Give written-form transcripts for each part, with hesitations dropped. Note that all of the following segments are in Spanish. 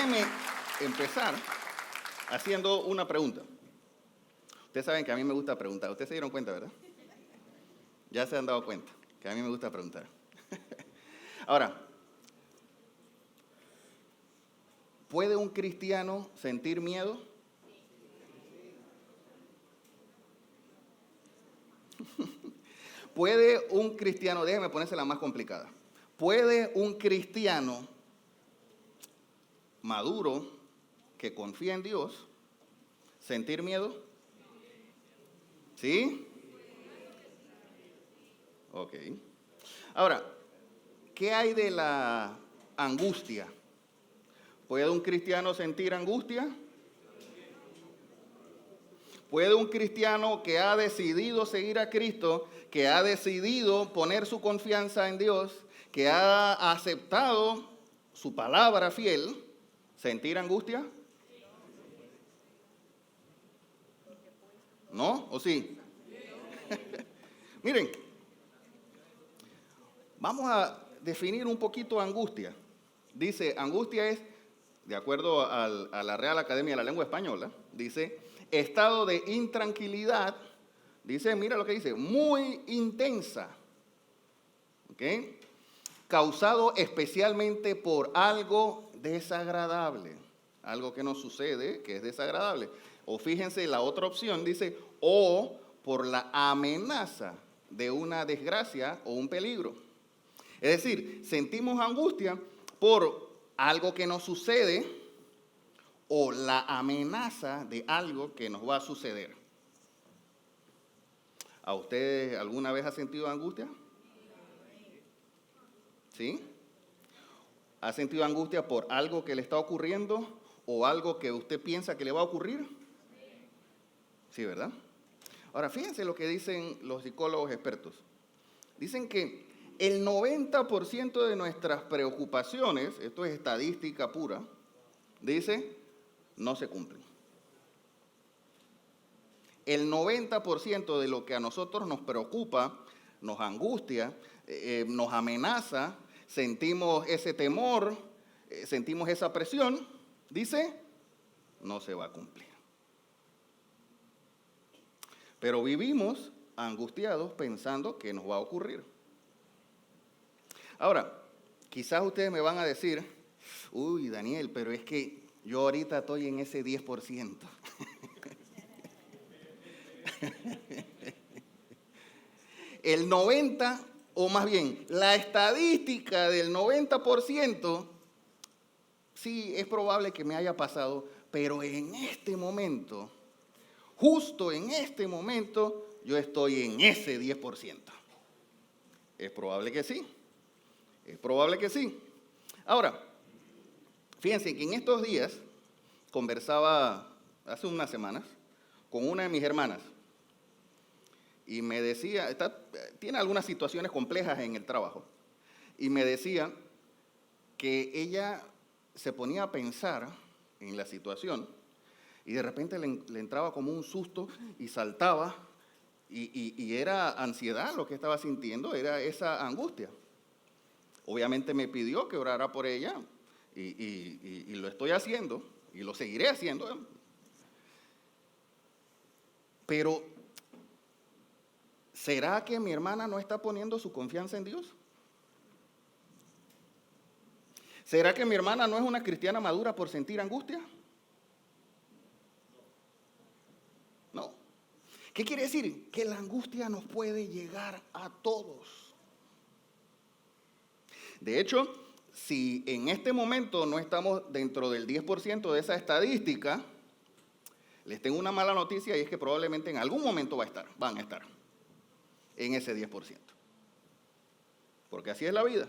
déjenme empezar haciendo una pregunta. Ustedes saben que a mí me gusta preguntar. Ustedes se dieron cuenta, ¿verdad? Ya se han dado cuenta que a mí me gusta preguntar. Ahora, ¿puede un cristiano sentir miedo? ¿Puede un cristiano, déjeme ponérsela más complicada, ¿puede un cristiano maduro que confía en Dios sentir miedo? ¿Sí? Ok. Ahora, ¿qué hay de la angustia? ¿Puede un cristiano sentir angustia? ¿Puede un cristiano que ha decidido seguir a Cristo, que ha decidido poner su confianza en Dios, que ha aceptado su palabra fiel, sentir angustia? ¿No? ¿O sí? Miren, vamos a definir un poquito angustia. Dice, angustia es, de acuerdo a la Real Academia de la Lengua Española, dice, estado de intranquilidad, dice, mira lo que dice, muy intensa, ¿ok? Causado especialmente por algo desagradable, algo que nos sucede que es desagradable. O fíjense, la otra opción dice, o por la amenaza de una desgracia o un peligro. Es decir, sentimos angustia por algo que nos sucede o la amenaza de algo que nos va a suceder. ¿A usted alguna vez ha sentido angustia? ¿Sí? ¿Ha sentido angustia por algo que le está ocurriendo o algo que usted piensa que le va a ocurrir? Sí, ¿verdad? Ahora, fíjense lo que dicen los psicólogos expertos. Dicen que el 90% de nuestras preocupaciones, esto es estadística pura, dice, no se cumplen. El 90% de lo que a nosotros nos preocupa, nos angustia, nos amenaza, sentimos ese temor, sentimos esa presión, dice, no se va a cumplir. Pero vivimos angustiados pensando que nos va a ocurrir. Ahora, quizás ustedes me van a decir, uy, Daniel, pero es que yo ahorita estoy en ese 10%. El 90%, o más bien, la estadística del 90%, sí, es probable que me haya pasado, pero en este momento, justo en este momento, yo estoy en ese 10%. Es probable que sí. Es probable que sí. Ahora, fíjense que en estos días conversaba hace unas semanas con una de mis hermanas y me decía, tiene algunas situaciones complejas en el trabajo, y me decía que ella se ponía a pensar en la situación y de repente le entraba como un susto y saltaba y era ansiedad lo que estaba sintiendo, era esa angustia. Obviamente me pidió que orara por ella y lo estoy haciendo y lo seguiré haciendo. Pero, ¿será que mi hermana no está poniendo su confianza en Dios? ¿Será que mi hermana no es una cristiana madura por sentir angustia? No. ¿Qué quiere decir? Que la angustia nos puede llegar a todos. De hecho, si en este momento no estamos dentro del 10% de esa estadística, les tengo una mala noticia y es que probablemente en algún momento van a estar en ese 10%. Porque así es la vida.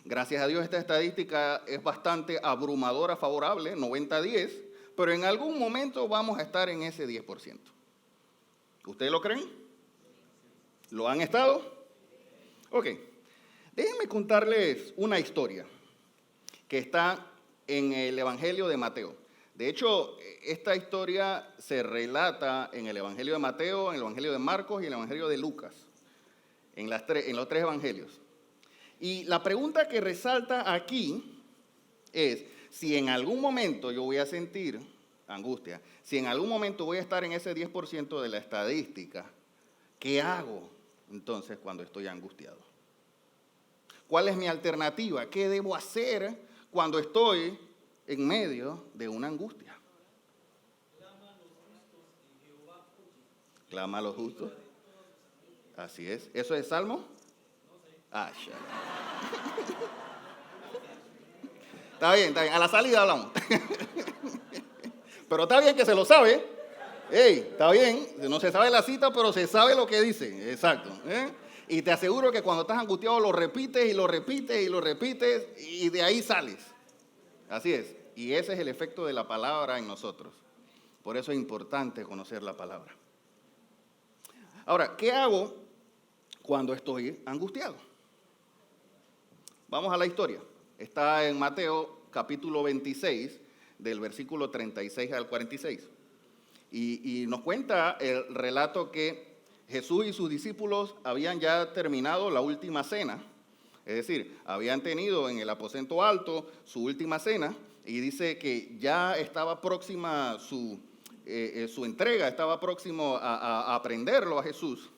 Gracias a Dios esta estadística es bastante abrumadora, favorable, 90-10, pero en algún momento vamos a estar en ese 10%. ¿Ustedes lo creen? ¿Lo han estado? Ok. Déjenme contarles una historia que está en el Evangelio de Mateo. De hecho, esta historia se relata en el Evangelio de Mateo, en el Evangelio de Marcos y en el Evangelio de Lucas, en los tres evangelios. Y la pregunta que resalta aquí es, si en algún momento yo voy a sentir angustia, si en algún momento voy a estar en ese 10% de la estadística, ¿qué hago entonces cuando estoy angustiado? ¿Cuál es mi alternativa? ¿Qué debo hacer cuando estoy en medio de una angustia? Clama a los justos. Así es. ¿Eso es Salmo? Ah, está bien, está bien. A la salida hablamos. Pero está bien que se lo sabe. Ey, está bien. No se sabe la cita, pero se sabe lo que dice. Exacto. Y te aseguro que cuando estás angustiado lo repites y lo repites y lo repites y de ahí sales. Así es. Y ese es el efecto de la palabra en nosotros. Por eso es importante conocer la palabra. Ahora, ¿qué hago cuando estoy angustiado? Vamos a la historia. Está en Mateo capítulo 26, del versículo 36 al 46. Y nos cuenta el relato que Jesús y sus discípulos habían ya terminado la última cena. Es decir, habían tenido en el aposento alto su última cena y dice que ya estaba próxima su entrega, estaba próximo a prenderlo a Jesús.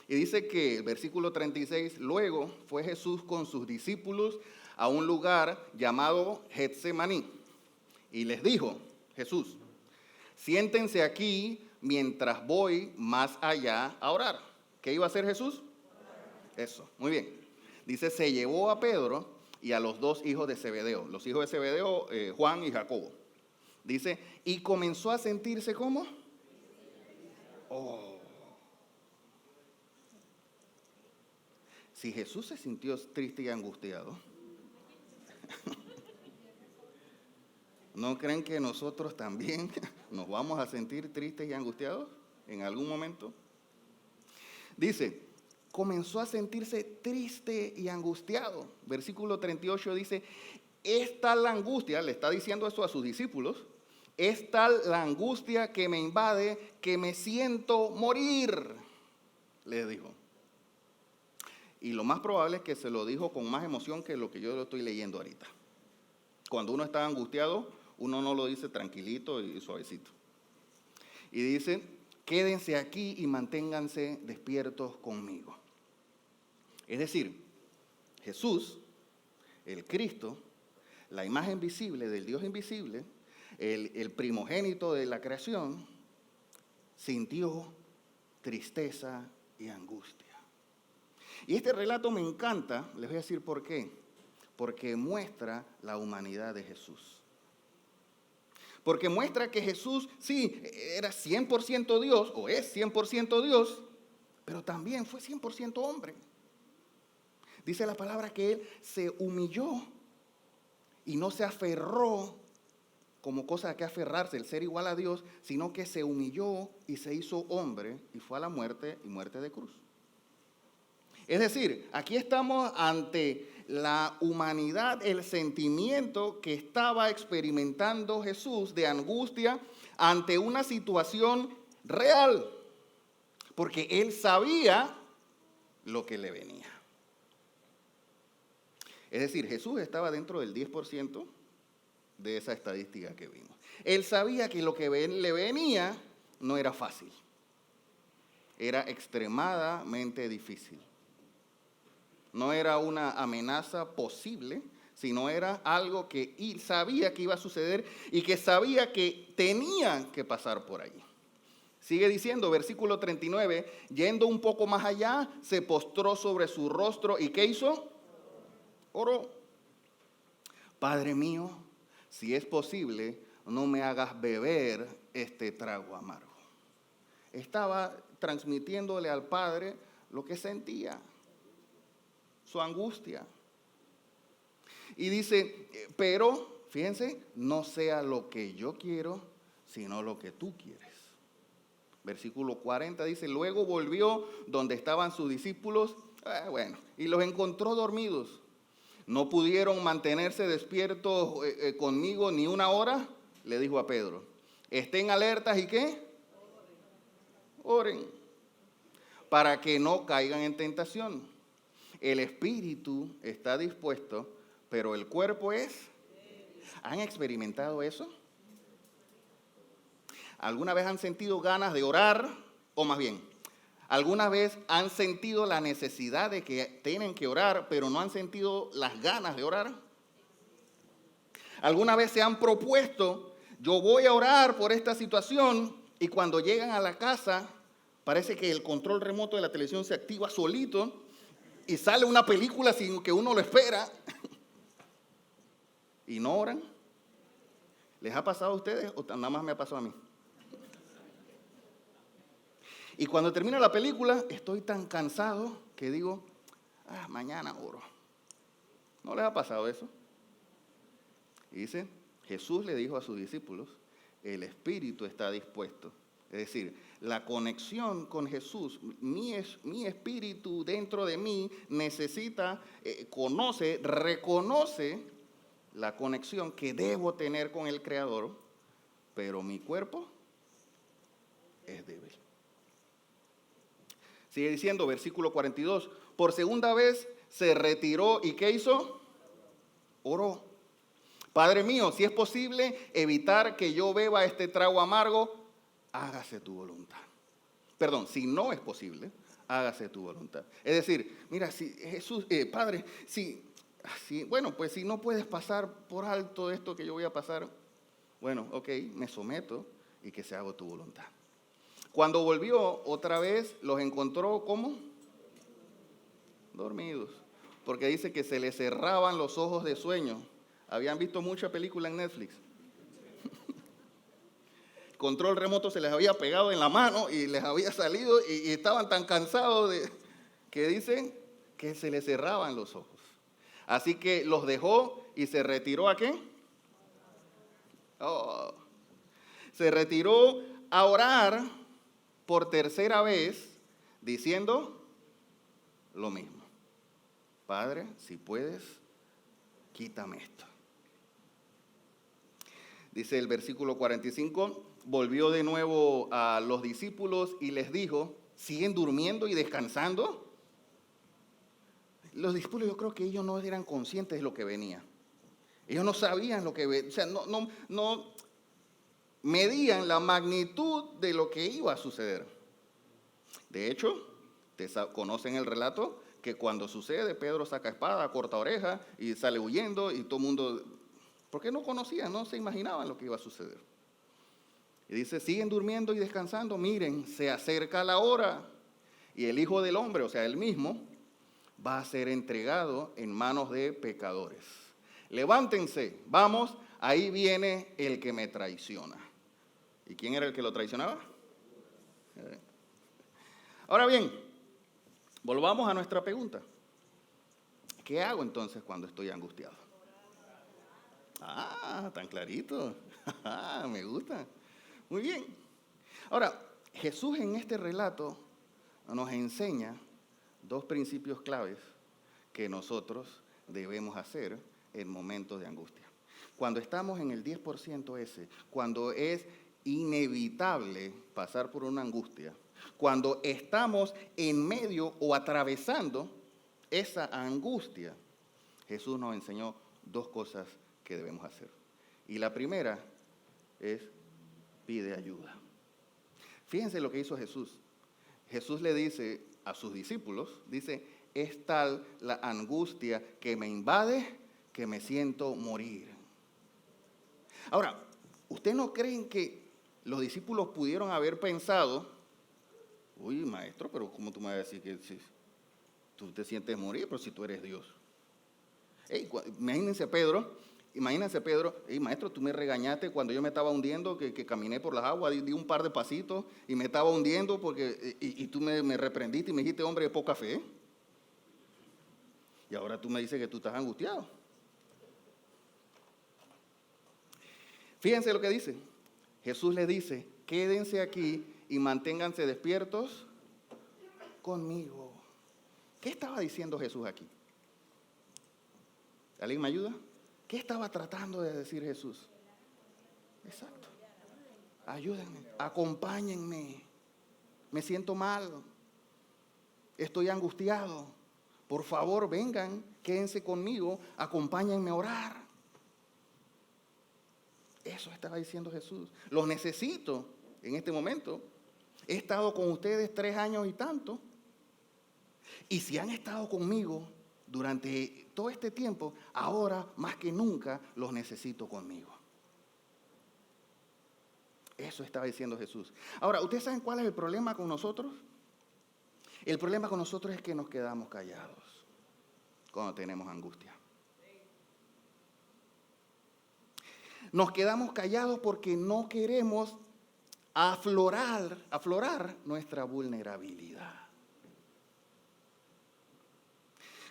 Y dice que el versículo 36, luego fue Jesús con sus discípulos a un lugar llamado Getsemaní. Y les dijo, Jesús, siéntense aquí mientras voy más allá a orar. ¿Qué iba a hacer Jesús? Eso, muy bien. Dice, se llevó a Pedro y a los dos hijos de Zebedeo. Los hijos de Zebedeo, Juan y Jacobo. Dice, y comenzó a sentirse ¿cómo? Oh. Si Jesús se sintió triste y angustiado, ¿no creen que nosotros también nos vamos a sentir tristes y angustiados en algún momento? Dice, comenzó a sentirse triste y angustiado. Versículo 38 dice, es tal la angustia, le está diciendo esto a sus discípulos, es tal la angustia que me invade que me siento morir, les dijo. Y lo más probable es que se lo dijo con más emoción que lo que yo lo estoy leyendo ahorita. Cuando uno está angustiado, uno no lo dice tranquilito y suavecito. Y dice, quédense aquí y manténganse despiertos conmigo. Es decir, Jesús, el Cristo, la imagen visible del Dios invisible, el primogénito de la creación, sintió tristeza y angustia. Y este relato me encanta, les voy a decir por qué. Porque muestra la humanidad de Jesús. Porque muestra que Jesús, sí, era 100% Dios, o es 100% Dios, pero también fue 100% hombre. Dice la palabra que Él se humilló y no se aferró como cosa a que aferrarse, el ser igual a Dios, sino que se humilló y se hizo hombre y fue a la muerte y muerte de cruz. Es decir, aquí estamos ante la humanidad, el sentimiento que estaba experimentando Jesús de angustia ante una situación real, porque Él sabía lo que le venía. Es decir, Jesús estaba dentro del 10% de esa estadística que vimos. Él sabía que lo que le venía no era fácil, era extremadamente difícil. No era una amenaza posible, sino era algo que él sabía que iba a suceder y que sabía que tenía que pasar por allí. Sigue diciendo, versículo 39, yendo un poco más allá, se postró sobre su rostro y ¿qué hizo? Oró. Padre mío, si es posible, no me hagas beber este trago amargo. Estaba transmitiéndole al Padre lo que sentía, su angustia. Y dice, pero, fíjense, no sea lo que yo quiero, sino lo que tú quieres. Versículo 40 dice, luego volvió donde estaban sus discípulos, y los encontró dormidos. No pudieron mantenerse despiertos conmigo ni una hora, le dijo a Pedro. Estén alertas y ¿qué? Oren, para que no caigan en tentación. El espíritu está dispuesto, pero el cuerpo es. ¿Han experimentado eso? ¿Alguna vez han sentido ganas de orar? O más bien, ¿alguna vez han sentido la necesidad de que tienen que orar, pero no han sentido las ganas de orar? ¿Alguna vez se han propuesto, yo voy a orar por esta situación, y cuando llegan a la casa, parece que el control remoto de la televisión se activa solito y sale una película sin que uno lo espera y no oran? ¿Les ha pasado a ustedes o nada más me ha pasado a mí? Y cuando termina la película, estoy tan cansado que digo, mañana oro. ¿No les ha pasado eso? Y dice, Jesús le dijo a sus discípulos, el espíritu está dispuesto. Es decir, la conexión con Jesús, mi espíritu dentro de mí necesita, reconoce la conexión que debo tener con el Creador, pero mi cuerpo es débil. Sigue diciendo, versículo 42, por segunda vez se retiró y ¿qué hizo? Oró. Padre mío, si es posible evitar que yo beba este trago amargo, hágase tu voluntad. Perdón, si no es posible, hágase tu voluntad. Es decir, mira, si Jesús, Padre, bueno, pues si no puedes pasar por alto esto que yo voy a pasar, bueno, ok, me someto y que se haga tu voluntad. Cuando volvió otra vez, los encontró, ¿cómo? Dormidos. Porque dice que se les cerraban los ojos de sueño. ¿Habían visto mucha película en Netflix? Control remoto se les había pegado en la mano y les había salido y estaban tan cansados que dicen que se les cerraban los ojos. Así que los dejó y se retiró ¿a qué? Se retiró a orar por tercera vez diciendo lo mismo. Padre, si puedes, quítame esto. Dice el versículo 45, volvió de nuevo a los discípulos y les dijo, ¿siguen durmiendo y descansando? Los discípulos, yo creo que ellos no eran conscientes de lo que venía. Ellos no sabían lo que venía, o sea, no medían la magnitud de lo que iba a suceder. De hecho, conocen el relato que cuando sucede, Pedro saca espada, corta oreja y sale huyendo y todo el mundo, porque no conocían, no se imaginaban lo que iba a suceder. Y dice, siguen durmiendo y descansando, miren, se acerca la hora y el Hijo del Hombre, o sea, él mismo, va a ser entregado en manos de pecadores. Levántense, vamos, ahí viene el que me traiciona. ¿Y quién era el que lo traicionaba? Ahora bien, volvamos a nuestra pregunta. ¿Qué hago entonces cuando estoy angustiado? Tan clarito. Me gusta. Muy bien. Ahora, Jesús en este relato nos enseña dos principios claves que nosotros debemos hacer en momentos de angustia. Cuando estamos en el 10% ese, cuando es inevitable pasar por una angustia, cuando estamos en medio o atravesando esa angustia, Jesús nos enseñó dos cosas que debemos hacer. Y la primera es pide ayuda. Fíjense lo que hizo Jesús. Jesús le dice a sus discípulos, dice, es tal la angustia que me invade que me siento morir. Ahora, ¿ustedes no creen que los discípulos pudieron haber pensado, uy, maestro, pero ¿cómo tú me vas a decir que si tú te sientes morir, pero si tú eres Dios? Imagínense Pedro, maestro, tú me regañaste cuando yo me estaba hundiendo, que caminé por las aguas, di un par de pasitos y me estaba hundiendo y tú me reprendiste y me dijiste, hombre de poca fe. Y ahora tú me dices que tú estás angustiado. Fíjense lo que dice. Jesús les dice, quédense aquí y manténganse despiertos conmigo. ¿Qué estaba diciendo Jesús aquí? ¿Alguien me ayuda? ¿Qué estaba tratando de decir Jesús? Exacto. Ayúdenme, acompáñenme. Me siento mal. Estoy angustiado. Por favor, vengan, quédense conmigo, acompáñenme a orar. Eso estaba diciendo Jesús. Los necesito en este momento. He estado con ustedes 3 años y tanto. Y si han estado conmigo durante todo este tiempo, ahora más que nunca los necesito conmigo. Eso estaba diciendo Jesús. Ahora, ¿ustedes saben cuál es el problema con nosotros? El problema con nosotros es que nos quedamos callados cuando tenemos angustia. Nos quedamos callados porque no queremos aflorar nuestra vulnerabilidad.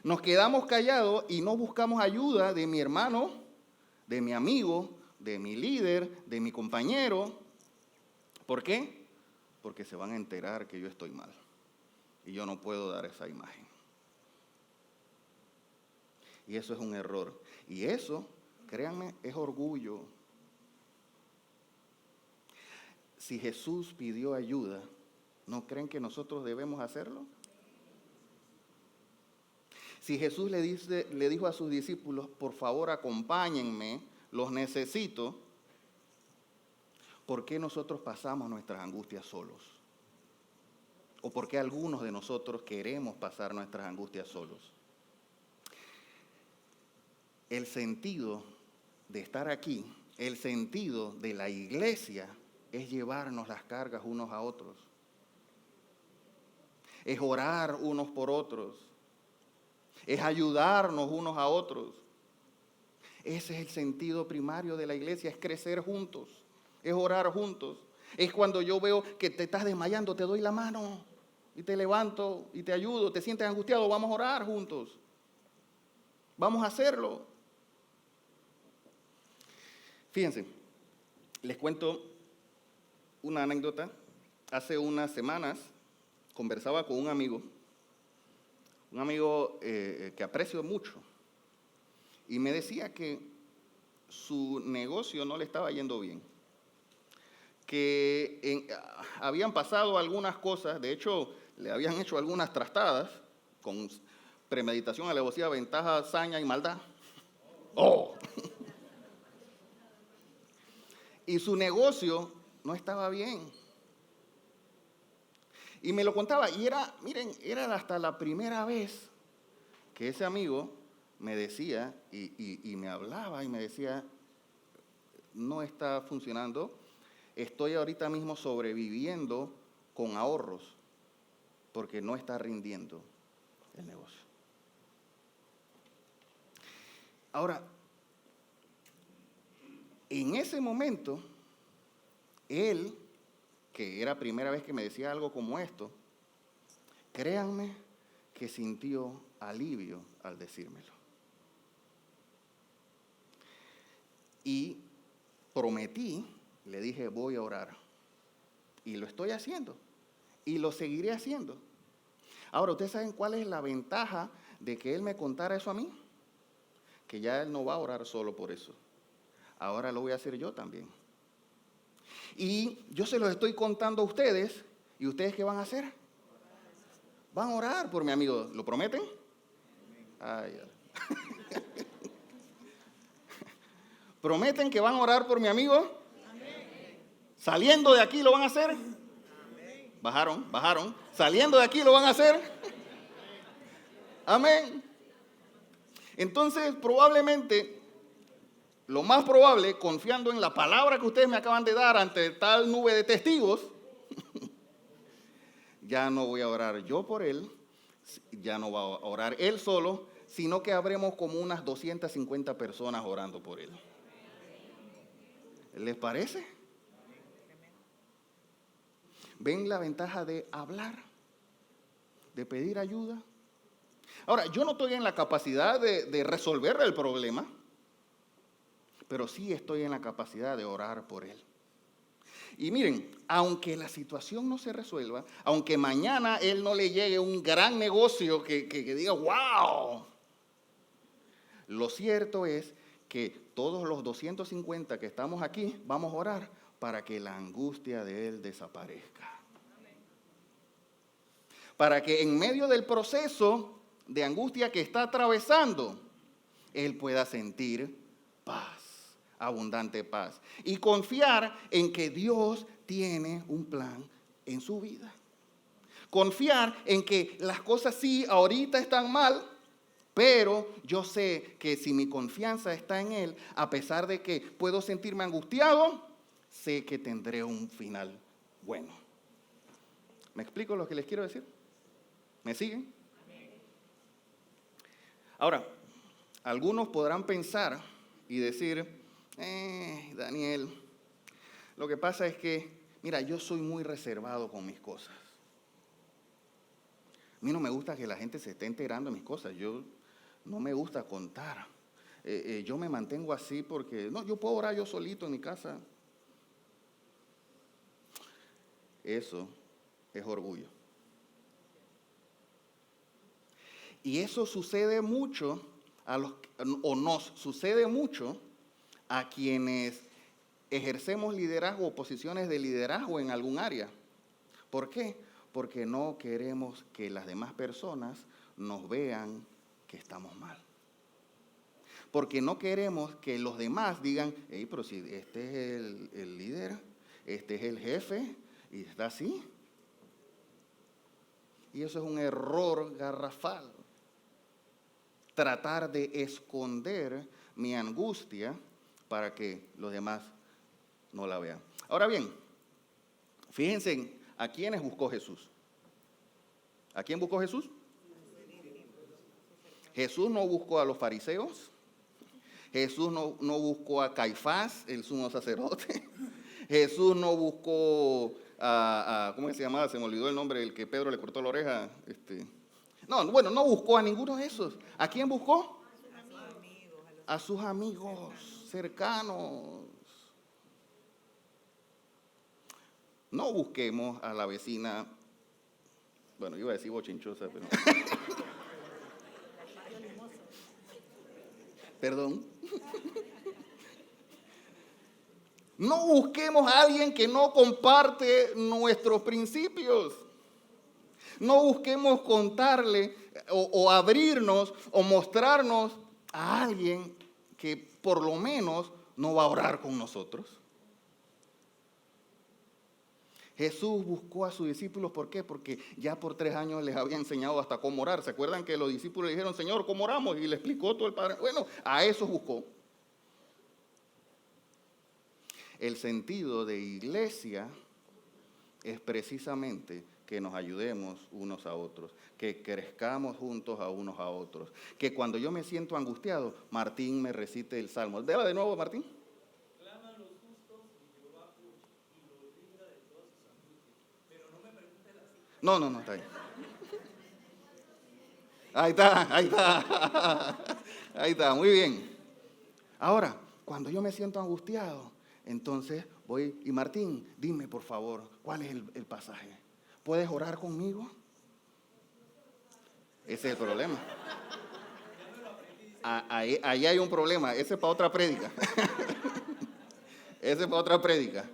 Nos quedamos callados y no buscamos ayuda de mi hermano, de mi amigo, de mi líder, de mi compañero. ¿Por qué? Porque se van a enterar que yo estoy mal y yo no puedo dar esa imagen. Y eso es un error. Y eso, créanme, es orgullo. Si Jesús pidió ayuda, ¿no creen que nosotros debemos hacerlo? Si Jesús le dijo a sus discípulos, por favor acompáñenme, los necesito, ¿por qué nosotros pasamos nuestras angustias solos? ¿O por qué algunos de nosotros queremos pasar nuestras angustias solos? El sentido de estar aquí, el sentido de la iglesia es llevarnos las cargas unos a otros. Es orar unos por otros. Es ayudarnos unos a otros. Ese es el sentido primario de la iglesia, es crecer juntos, es orar juntos. Es cuando yo veo que te estás desmayando, te doy la mano y te levanto y te ayudo, te sientes angustiado, vamos a orar juntos. Vamos a hacerlo. Fíjense, les cuento una anécdota. Hace unas semanas conversaba con un amigo que aprecio mucho, y me decía que su negocio no le estaba yendo bien, que habían pasado algunas cosas, de hecho le habían hecho algunas trastadas con premeditación, alevosía, ventaja, saña y maldad. ¡Oh! Y su negocio no estaba bien. Y me lo contaba, y era hasta la primera vez que ese amigo me decía, y me hablaba y me decía, no está funcionando, estoy ahorita mismo sobreviviendo con ahorros, porque no está rindiendo el negocio. Ahora, en ese momento, él, que era la primera vez que me decía algo como esto, créanme que sintió alivio al decírmelo. Y prometí, le dije, voy a orar. Y lo estoy haciendo. Y lo seguiré haciendo. Ahora, ¿ustedes saben cuál es la ventaja de que él me contara eso a mí? Que ya él no va a orar solo por eso. Ahora lo voy a hacer yo también. Y yo se los estoy contando a ustedes. ¿Y ustedes qué van a hacer? Van a orar por mi amigo. ¿Lo prometen? Ay, ¿prometen que van a orar por mi amigo? Amén. ¿Saliendo de aquí lo van a hacer? Amén. Bajaron. ¿Saliendo de aquí lo van a hacer? Amén. Entonces, probablemente, lo más probable, confiando en la palabra que ustedes me acaban de dar ante tal nube de testigos, ya no voy a orar yo por él, ya no va a orar él solo, sino que habremos como unas 250 personas orando por él. ¿Les parece? ¿Ven la ventaja de hablar? De pedir ayuda. Ahora, yo no estoy en la capacidad de resolver el problema, pero sí estoy en la capacidad de orar por él. Y miren, aunque la situación no se resuelva, aunque mañana él no le llegue un gran negocio que diga, ¡wow! Lo cierto es que todos los 250 que estamos aquí vamos a orar para que la angustia de él desaparezca. Para que en medio del proceso de angustia que está atravesando, él pueda sentir paz. abundante paz. Y confiar en que Dios tiene un plan en su vida. Confiar en que las cosas sí ahorita están mal, pero yo sé que si mi confianza está en Él, a pesar de que puedo sentirme angustiado, sé que tendré un final bueno. ¿Me explico lo que les quiero decir? ¿Me siguen? Ahora, algunos podrán pensar y decir, Daniel, lo que pasa es que, mira, yo soy muy reservado con mis cosas. A mí no me gusta que la gente se esté enterando de mis cosas. No me gusta contar. Yo me mantengo así porque, no, yo puedo orar yo solito en mi casa. Eso es orgullo. Y eso sucede mucho nos sucede mucho a quienes ejercemos liderazgo o posiciones de liderazgo en algún área. ¿Por qué? Porque no queremos que las demás personas nos vean que estamos mal. Porque no queremos que los demás digan, hey, pero si este es el líder, este es el jefe, y está así. Y eso es un error garrafal. Tratar de esconder mi angustia para que los demás no la vean. Ahora bien, fíjense a quiénes buscó Jesús. ¿A quién buscó Jesús? Jesús no buscó a los fariseos. Jesús no buscó a Caifás, el sumo sacerdote. Jesús no buscó ¿cómo se llamaba? Se me olvidó el nombre, el que Pedro le cortó la oreja. No buscó a ninguno de esos. ¿A quién buscó? A sus amigos cercanos. No busquemos a la vecina, bueno, iba a decir bochinchosa, pero... Perdón. No busquemos a alguien que no comparte nuestros principios. No busquemos contarle o abrirnos o mostrarnos a alguien que por lo menos no va a orar con nosotros. Jesús buscó a sus discípulos, ¿por qué? Porque ya por 3 años les había enseñado hasta cómo orar. ¿Se acuerdan que los discípulos le dijeron, Señor, ¿cómo oramos? Y le explicó todo el Padre. Bueno, a eso buscó. El sentido de iglesia es precisamente que nos ayudemos unos a otros, que crezcamos juntos a unos a otros, que cuando yo me siento angustiado, Martín me recite el Salmo. Déjala de nuevo, Martín. Claman los justos y Jehová y los libra de todas sus angustias, pero no me pregunte las... No, está bien. Ahí está, muy bien. Ahora, cuando yo me siento angustiado, entonces voy, y Martín, dime por favor, ¿cuál es el pasaje? ¿Puedes orar conmigo? Ese es el problema. Ahí hay un problema, ese es para otra prédica. Ese es para otra prédica.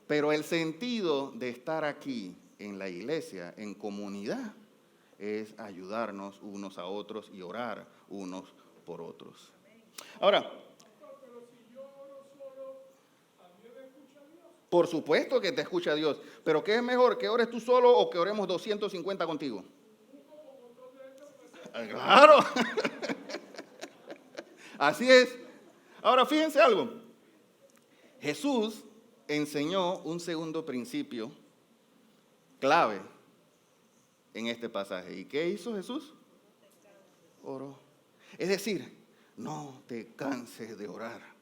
Pero el sentido de estar aquí en la iglesia, en comunidad, es ayudarnos unos a otros y orar unos por otros. Ahora, por supuesto que te escucha Dios, pero ¿qué es mejor, que ores tú solo o que oremos 250 contigo? Claro. Así es. Ahora fíjense algo. Jesús enseñó un segundo principio clave en este pasaje. ¿Y qué hizo Jesús? Oró. Es decir, no te canses de orar.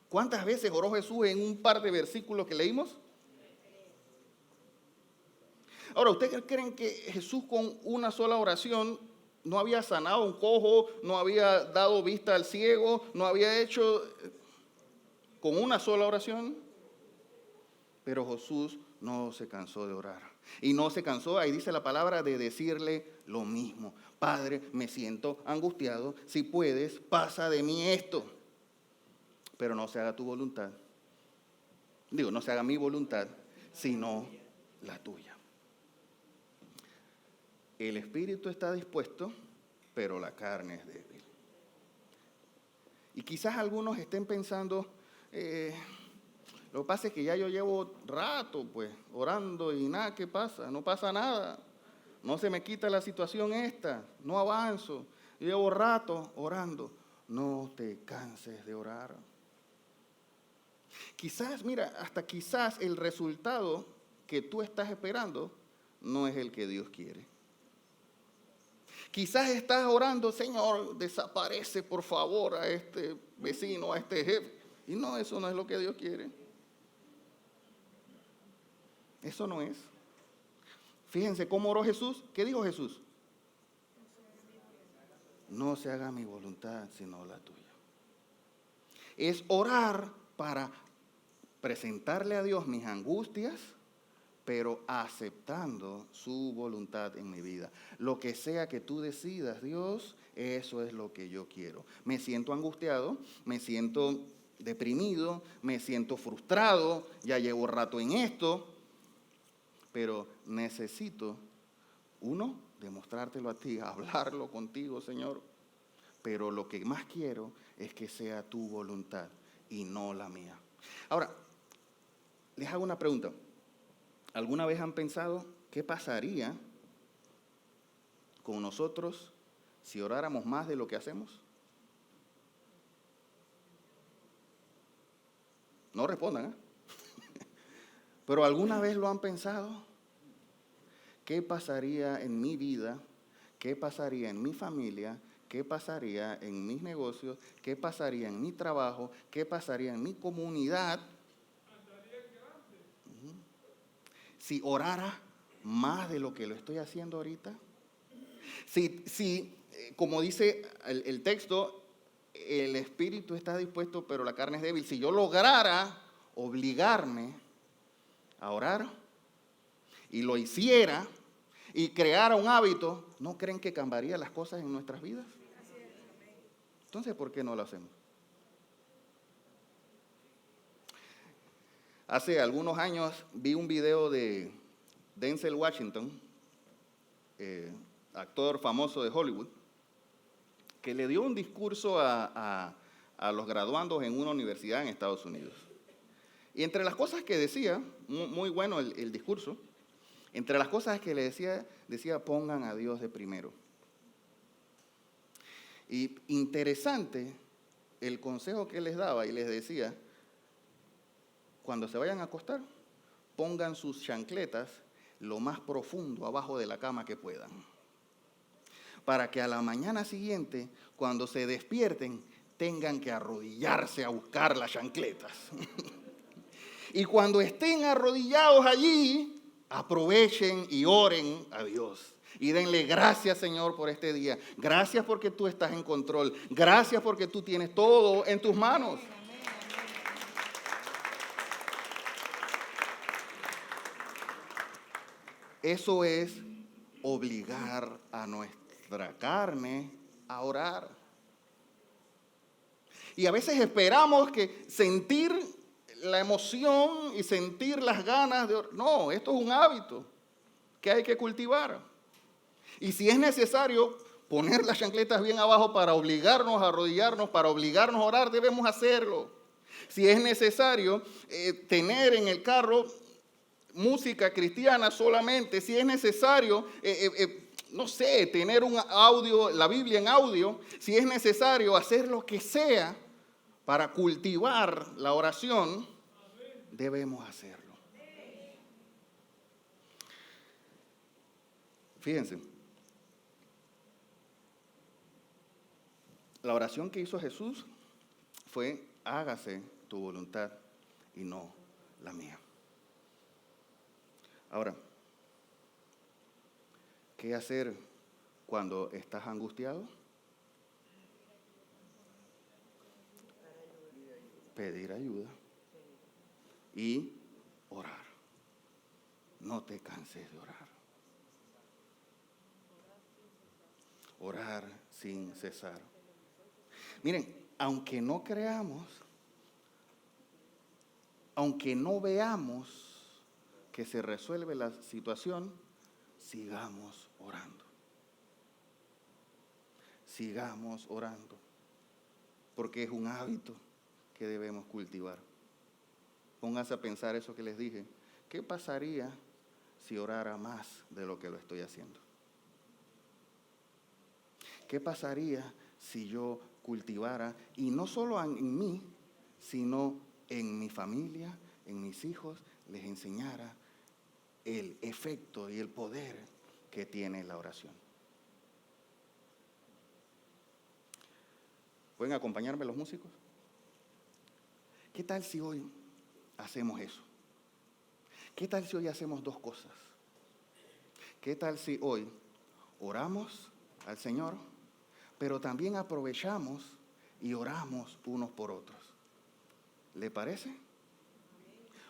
¿Cuántas veces oró Jesús en un par de versículos que leímos? Ahora, ¿ustedes creen que Jesús con una sola oración no había sanado a un cojo, no había dado vista al ciego, no había hecho con una sola oración? Pero Jesús no se cansó de orar. Y no se cansó, ahí dice la palabra, de decirle lo mismo. Padre, me siento angustiado, si puedes, pasa de mí esto. Pero no se haga tu voluntad. No se haga mi voluntad, sino la tuya. El espíritu está dispuesto, pero la carne es débil. Y quizás algunos estén pensando, Lo que pasa es que ya yo llevo rato, pues, orando y nada, ¿qué pasa? No pasa nada. No se me quita la situación esta, no avanzo. Yo llevo rato orando. No te canses de orar. Quizás, mira, hasta quizás el resultado que tú estás esperando no es el que Dios quiere. Quizás estás orando, Señor, desaparece por favor a este vecino, a este jefe. Y no, eso no es lo que Dios quiere. Eso no es. Fíjense cómo oró Jesús. ¿Qué dijo Jesús? No se haga mi voluntad, sino la tuya. Es orar para presentarle a Dios mis angustias, pero aceptando su voluntad en mi vida. Lo que sea que tú decidas, Dios, eso es lo que yo quiero. Me siento angustiado, me siento deprimido, me siento frustrado, ya llevo rato en esto, pero necesito, uno, demostrártelo a ti, hablarlo contigo, Señor, pero lo que más quiero es que sea tu voluntad y no la mía. Ahora, les hago una pregunta. ¿Alguna vez han pensado qué pasaría con nosotros si oráramos más de lo que hacemos? No respondan, ¿eh? Pero ¿alguna vez lo han pensado? ¿Qué pasaría en mi vida? ¿Qué pasaría en mi familia? ¿Qué pasaría en mis negocios? ¿Qué pasaría en mi trabajo? ¿Qué pasaría en mi comunidad? Si orara más de lo que lo estoy haciendo ahorita. Si como dice el texto, el espíritu está dispuesto, pero la carne es débil. Si yo lograra obligarme a orar y lo hiciera y creara un hábito, ¿no creen que cambiaría las cosas en nuestras vidas? Entonces, ¿por qué no lo hacemos? Hace algunos años vi un video de Denzel Washington, actor famoso de Hollywood, que le dio un discurso a los graduandos en una universidad en Estados Unidos. Y entre las cosas que decía, muy bueno el discurso, entre las cosas que le decía pongan a Dios de primero. Y interesante el consejo que les daba y les decía, cuando se vayan a acostar, pongan sus chancletas lo más profundo abajo de la cama que puedan, para que a la mañana siguiente, cuando se despierten, tengan que arrodillarse a buscar las chancletas. Y cuando estén arrodillados allí, aprovechen y oren a Dios. Y denle gracias, Señor, por este día. Gracias porque tú estás en control. Gracias porque tú tienes todo en tus manos. Eso es obligar a nuestra carne a orar. Y a veces esperamos que sentir la emoción y sentir las ganas de orar. No, esto es un hábito que hay que cultivar. Y si es necesario poner las chancletas bien abajo para obligarnos a arrodillarnos, para obligarnos a orar, debemos hacerlo. Si es necesario tener en el carro música cristiana solamente, si es necesario, no sé, tener un audio, la Biblia en audio, si es necesario hacer lo que sea para cultivar la oración, debemos hacerlo. Fíjense, la oración que hizo Jesús fue, hágase tu voluntad y no la mía. Ahora, ¿qué hacer cuando estás angustiado? Pedir ayuda y orar. No te canses de orar. Orar sin cesar. Miren, aunque no creamos, aunque no veamos que se resuelve la situación, sigamos orando. Sigamos orando, porque es un hábito que debemos cultivar. Pónganse a pensar eso que les dije. ¿Qué pasaría si orara más de lo que lo estoy haciendo? ¿Qué pasaría si yo cultivara, y no solo en mí, sino en mi familia, en mis hijos, les enseñara el efecto y el poder que tiene la oración? ¿Pueden acompañarme los músicos? ¿Qué tal si hoy hacemos eso? ¿Qué tal si hoy hacemos dos cosas? ¿Qué tal si hoy oramos al Señor, pero también aprovechamos y oramos unos por otros? ¿Le parece?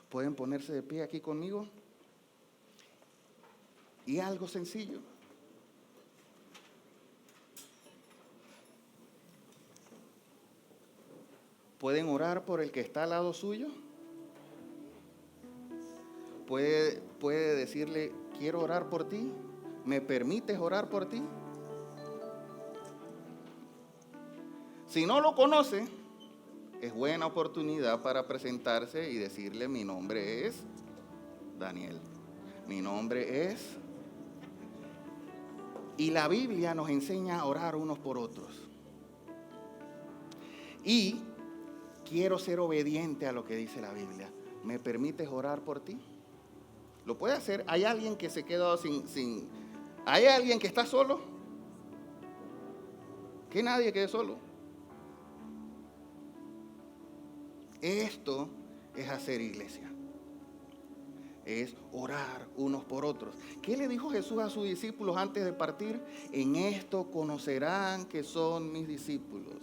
¿Pueden ponerse de pie aquí conmigo? Y algo sencillo. ¿Pueden orar por el que está al lado suyo? ¿Puede decirle, quiero orar por ti? ¿Me permites orar por ti? Si no lo conoce, es buena oportunidad para presentarse y decirle, mi nombre es Daniel. Mi nombre es... Y la Biblia nos enseña a orar unos por otros. Y quiero ser obediente a lo que dice la Biblia. ¿Me permites orar por ti? ¿Lo puede hacer? ¿Hay alguien que se quedó sin... ¿Hay alguien que está solo? Que nadie quede solo. Esto es hacer iglesia. Es orar unos por otros. ¿Qué le dijo Jesús a sus discípulos antes de partir? En esto conocerán que son mis discípulos,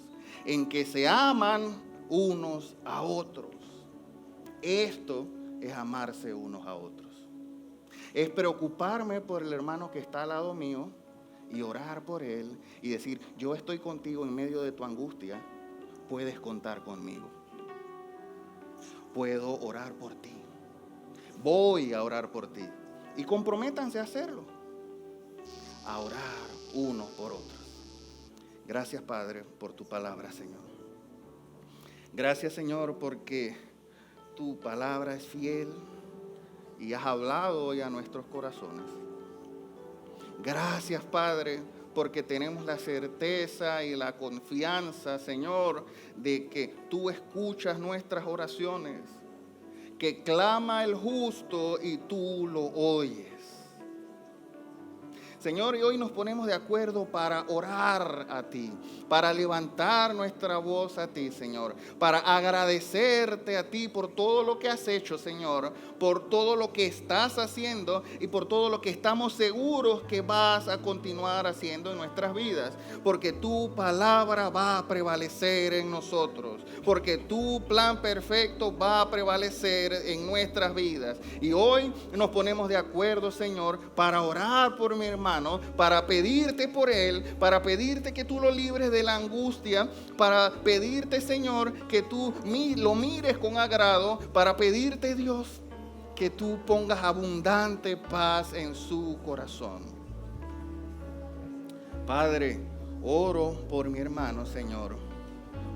en que se aman unos a otros. Esto es amarse unos a otros. Es preocuparme por el hermano que está al lado mío y orar por él y decir, yo estoy contigo en medio de tu angustia, puedes contar conmigo. Puedo orar por ti. Voy a orar por ti. Y comprométanse a hacerlo. A orar unos por otros. Gracias, Padre, por tu palabra, Señor. Gracias, Señor, porque tu palabra es fiel y has hablado hoy a nuestros corazones. Gracias, Padre, porque tenemos la certeza y la confianza, Señor, de que tú escuchas nuestras oraciones, que clama el justo y tú lo oyes. Señor, y hoy nos ponemos de acuerdo para orar a ti, para levantar nuestra voz a ti, Señor, para agradecerte a ti por todo lo que has hecho, Señor, por todo lo que estás haciendo y por todo lo que estamos seguros que vas a continuar haciendo en nuestras vidas, porque tu palabra va a prevalecer en nosotros, porque tu plan perfecto va a prevalecer en nuestras vidas. Y hoy nos ponemos de acuerdo, Señor, para orar por mi hermano, para pedirte por él, para pedirte que tú lo libres de la angustia, para pedirte, Señor, que tú lo mires con agrado, para pedirte, Dios, que tú pongas abundante paz en su corazón. Padre, oro por mi hermano, Señor,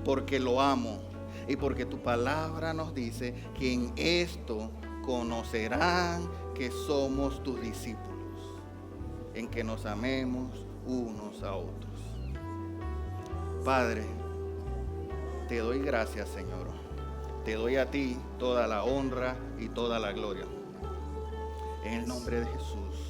porque lo amo y porque tu palabra nos dice que en esto conocerán que somos tus discípulos, en que nos amemos unos a otros. Padre, te doy gracias, Señor. Te doy a ti toda la honra y toda la gloria. En el nombre de Jesús.